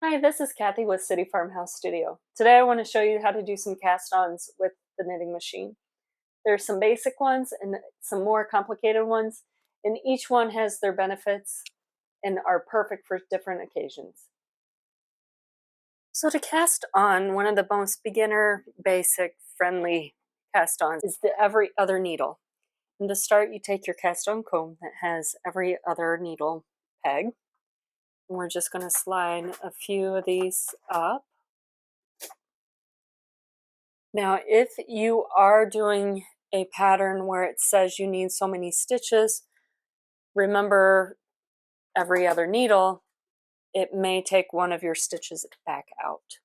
Hi, this is Kathy with City Farmhouse Studio. Today I want to show you how to do some cast-ons with the knitting machine. There's some basic ones and some more complicated ones, and each one has their benefits and are perfect for different occasions. So to cast on, one of the most beginner, basic, friendly cast-ons is the every other needle. And to start, you take your cast-on comb that has every other needle peg. And we're just going to slide a few of these up. Now, if you are doing a pattern where it says you need so many stitches, remember every other needle, it may take one of your stitches back out.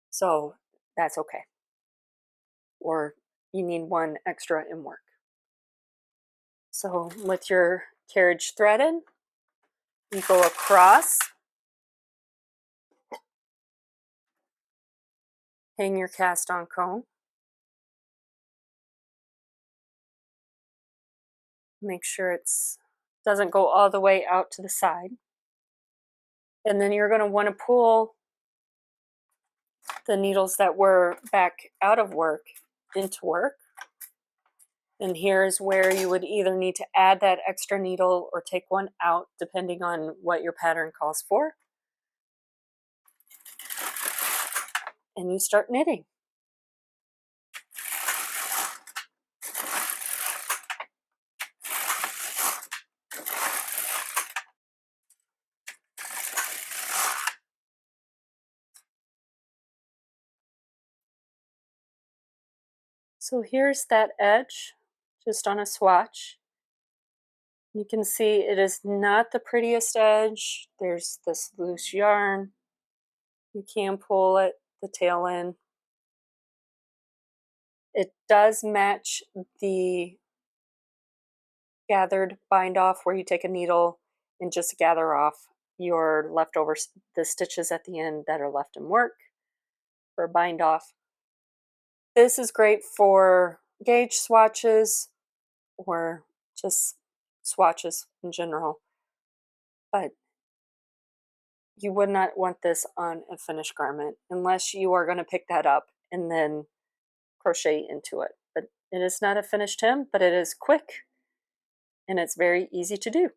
So that's okay. Or you need one extra in work. So with your carriage threaded, you go across, hang your cast on comb, make sure it doesn't go all the way out to the side. And then you're going to want to pull the needles that were back out of work into work. And here's where you would either need to add that extra needle or take one out depending on what your pattern calls for. And you start knitting. So here's that edge, just on a swatch. You can see it is not the prettiest edge. There's this loose yarn. You can pull it, the tail end. It does match the gathered bind off where you take a needle and just gather off your leftover, the stitches at the end that are left in work for bind off. This is great for gauge swatches or just swatches in general, but you would not want this on a finished garment unless you are going to pick that up and then crochet into it. But it is not a finished hem, but it is quick and it's very easy to do.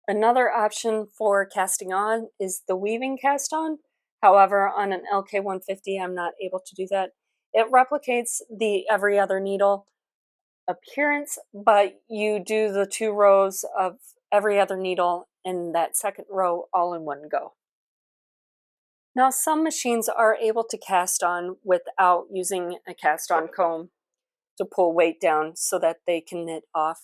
Another option for casting on is the weaving cast on. However, on an LK150, I'm not able to do that. It replicates the every other needle appearance, but you do the 2 rows of every other needle in that second row all in one go. Now, some machines are able to cast on without using a cast on comb to pull weight down so that they can knit off.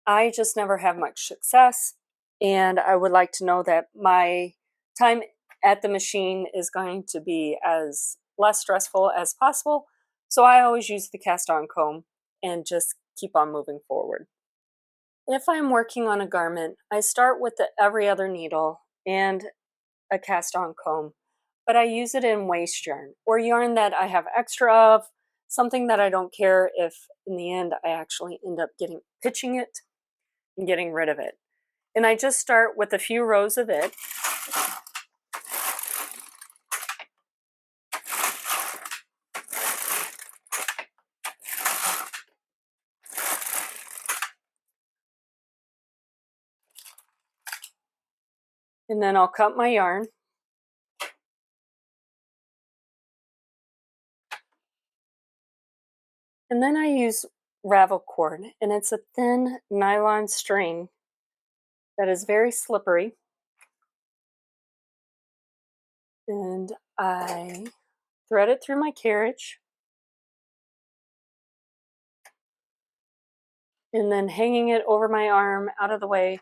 I just never have much success, and I would like to know that my time at the machine is going to be as less stressful as possible, so I always use the cast on comb and just keep on moving forward. If I'm working on a garment, I start with the every other needle and a cast on comb, but I use it in waste yarn or yarn that I have extra of, something that I don't care if in the end I actually end up pitching it and getting rid of it. And I just start with a few rows of it. And then I'll cut my yarn. And then I use Ravel cord, and it's a thin nylon string that is very slippery. And I thread it through my carriage. And then hanging it over my arm out of the way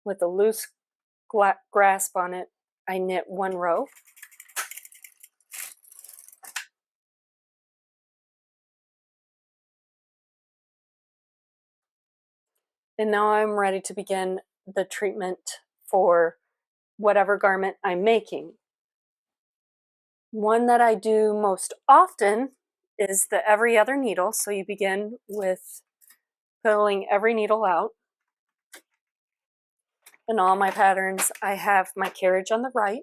with a loose grasp on it, I knit 1 row. And now I'm ready to begin the treatment for whatever garment I'm making. One that I do most often is the every other needle. So you begin with pulling every needle out. In all my patterns, I have my carriage on the right,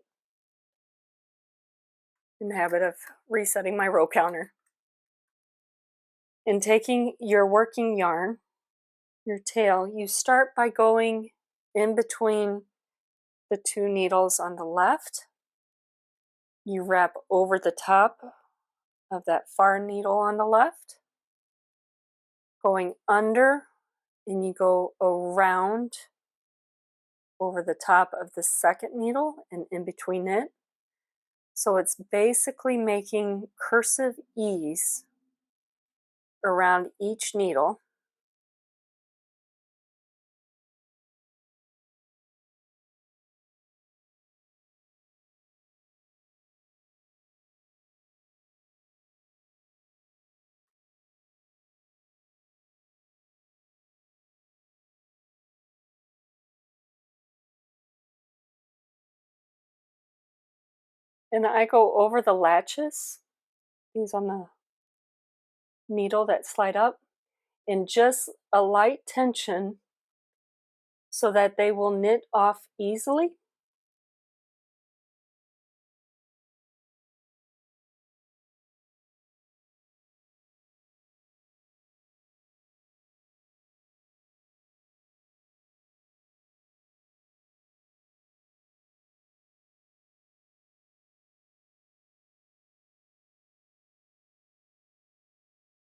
in the habit of resetting my row counter. In taking your working yarn, your tail, you start by going in between the two needles on the left. You wrap over the top of that far needle on the left, going under, and you go around over the top of the second needle and in between it. So it's basically making cursive E's around each needle. And I go over the latches, these on the needle that slide up, in just a light tension so that they will knit off easily.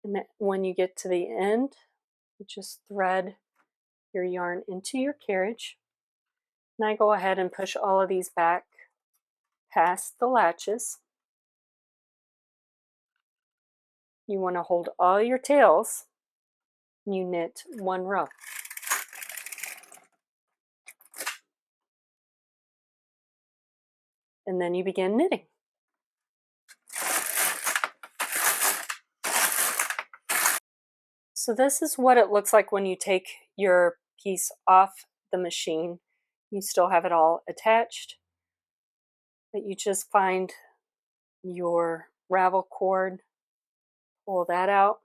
And when you get to the end, you just thread your yarn into your carriage. And I go ahead and push all of these back past the latches. You want to hold all your tails, and you knit one row. And then you begin knitting. So this is what it looks like when you take your piece off the machine. You still have it all attached, but you just find your Ravel cord, pull that out.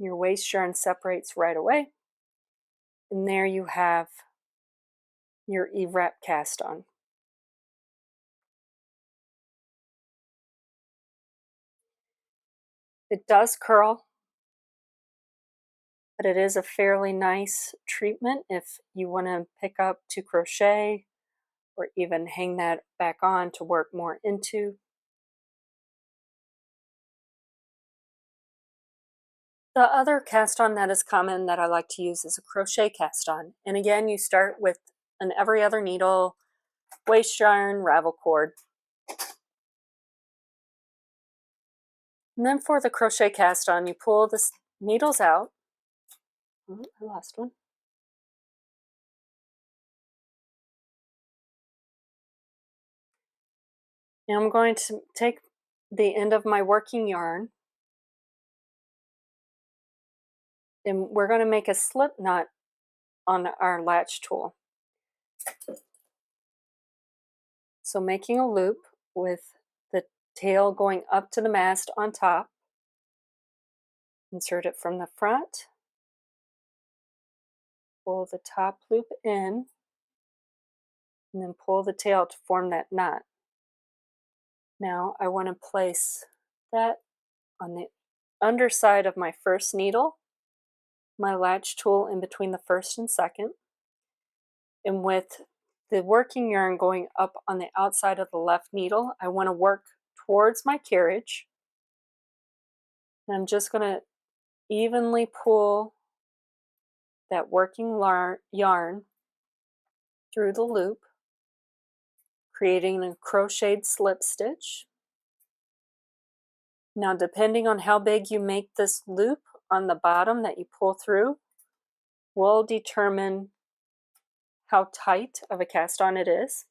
Your waste yarn separates right away. And there you have your E-wrap cast on. It does curl, but it is a fairly nice treatment if you want to pick up to crochet or even hang that back on to work more into. The other cast on that is common that I like to use is a crochet cast on. And again, you start with an every other needle, waste yarn, Ravel cord. And then for the crochet cast on, you pull the needles out. Oh, I lost one. And I'm going to take the end of my working yarn, and we're going to make a slip knot on our latch tool. So making a loop with the tail going up to the mast on top, insert it from the front, pull the top loop in, and then pull the tail to form that knot. Now I want to place that on the underside of my first needle, my latch tool in between the first and second, and with the working yarn going up on the outside of the left needle, I want to work towards my carriage. And I'm just going to evenly pull that working yarn through the loop, creating a crocheted slip stitch. Now, depending on how big you make this loop on the bottom that you pull through, will determine how tight of a cast on it is.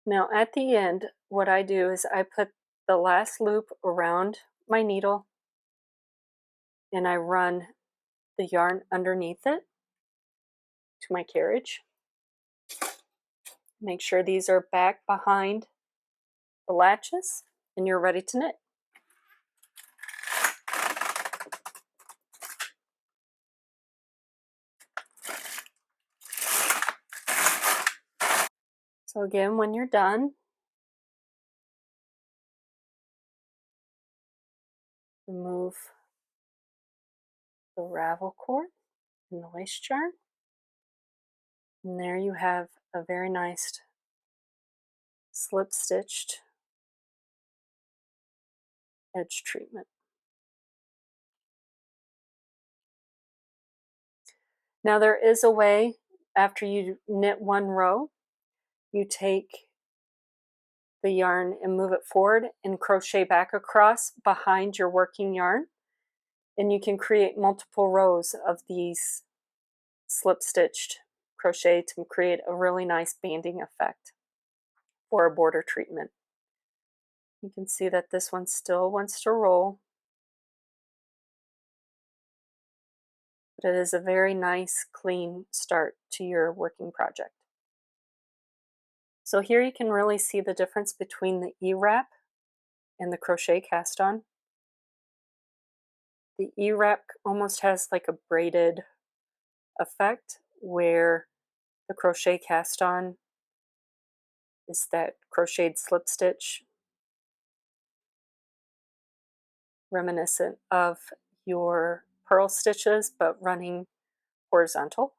Now at the end, what I do is I put the last loop around my needle and I run the yarn underneath it to my carriage. Make sure these are back behind the latches and you're ready to knit. So again, when you're done, remove the Ravel cord and the waste yarn. And there you have a very nice slip stitched edge treatment. Now there is a way, after you knit one row, you take the yarn and move it forward and crochet back across behind your working yarn, and you can create multiple rows of these slip stitched crochet to create a really nice banding effect for a border treatment. You can see that this one still wants to roll, but it is a very nice clean start to your working project. So here you can really see the difference between the E-wrap and the crochet cast on. The E-wrap almost has like a braided effect, where the crochet cast on is that crocheted slip stitch reminiscent of your purl stitches but running horizontal.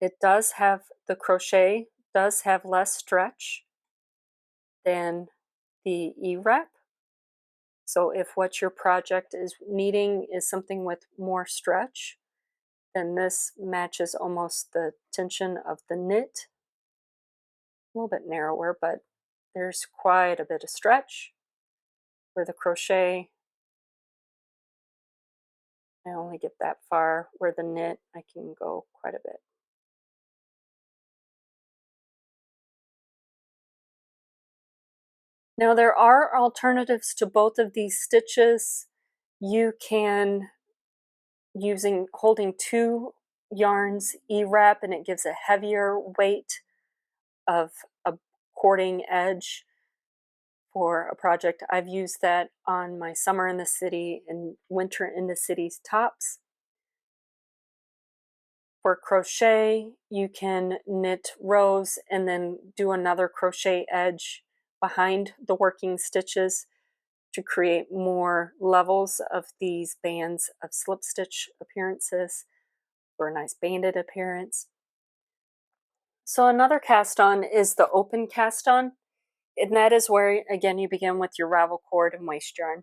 It does have, the crochet does have less stretch than the E-wrap. So if what your project is needing is something with more stretch, then this matches almost the tension of the knit. A little bit narrower, but there's quite a bit of stretch. For the crochet, I only get that far. Where the knit, I can go quite a bit. Now there are alternatives to both of these stitches. You can, holding two yarns, E-wrap, and it gives a heavier weight of a cording edge for a project. I've used that on my Summer in the City and Winter in the City's tops. For crochet, you can knit rows and then do another crochet edge behind the working stitches to create more levels of these bands of slip stitch appearances for a nice banded appearance. So another cast on is the open cast on, and that is where, again, you begin with your Ravel cord and waste yarn.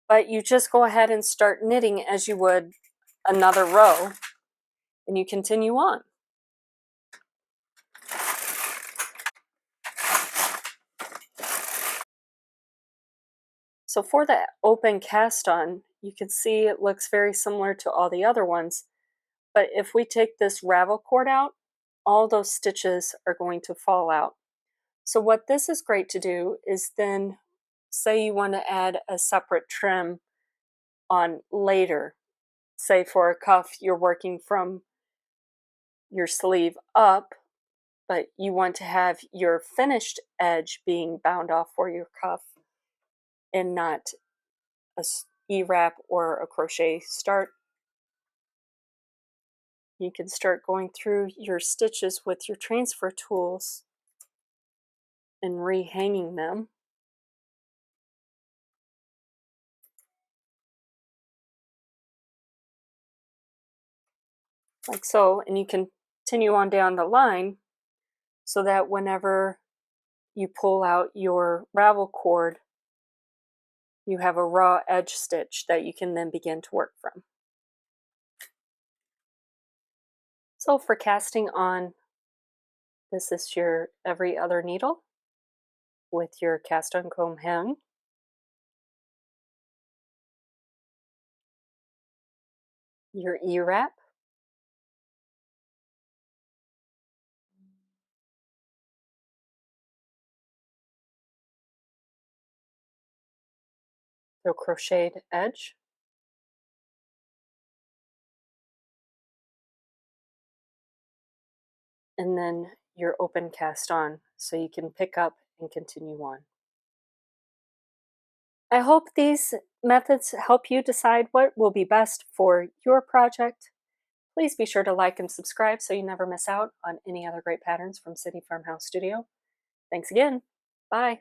But you just go ahead and start knitting as you would another row, and you continue on. So for the open cast on, you can see it looks very similar to all the other ones, but if we take this Ravel cord out, all those stitches are going to fall out. So what this is great to do is then, say you want to add a separate trim on later. Say for a cuff, you're working from your sleeve up, but you want to have your finished edge being bound off for your cuff and not a E-wrap or a crochet start. You can start going through your stitches with your transfer tools and rehanging them. Like so, and you can continue on down the line so that whenever you pull out your Ravel cord, you have a raw edge stitch that you can then begin to work from. So for casting on, this is your every other needle with your cast on comb hem. Your E-wrap, the crocheted edge. And then your open cast on, so you can pick up and continue on. I hope these methods help you decide what will be best for your project. Please be sure to like and subscribe so you never miss out on any other great patterns from City Farmhouse Studio. Thanks again. Bye.